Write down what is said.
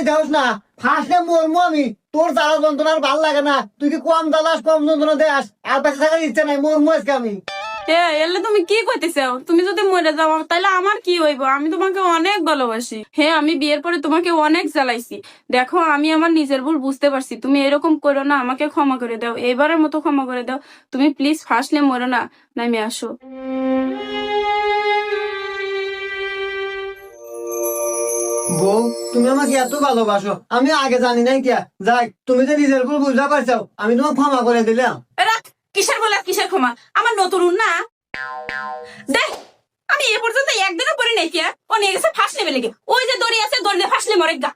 দেওস না ফার্স্টে মরমু আমি তোর জ্বালা যন্ত্রণার ভাল লাগে না তুই কি কম জ্বালাস কম যন্ত্রণা দেস আর বেঁচে থাকার ইচ্ছা নাই মরমু আজকে আমি এলে তুমি কি কইতেছো? তুমি যদি মরে যাও তাহলে আমার কি হইব? আমি তোমাকে অনেক ভালোবাসি। হ্যাঁ, আমি বিয়ের পরে তোমাকে অনেক জ্বালাইছি। দেখো, আমি আমার নিজের ভুল বুঝতে পারছি। তুমি এরকম করো না, আমাকে ক্ষমা করে দাও, এবারের মতো ক্ষমা করে দাও। তুমি প্লিজ ফার্স্টলে মরো না, নামে আসো। বউ তুমি আমাকে এত ভালোবাসো আমি আগে জানি নাই কে যাই তুমি যে নিজের ভুল বুঝতে পারছো আমি তোমাকে ক্ষমা করে দিলাম রাখ, কিসের বলে কিসের ক্ষমা? আমার নতুন না দেখ, আমি এ পর্যন্ত একদিনও পরে নাই কে ও নিয়ে গেছে ফার্স্ট লেভেলে গে। ওই যে দড়ি আছে, দড়ি দিয়ে ফার্স্ট মরে গা।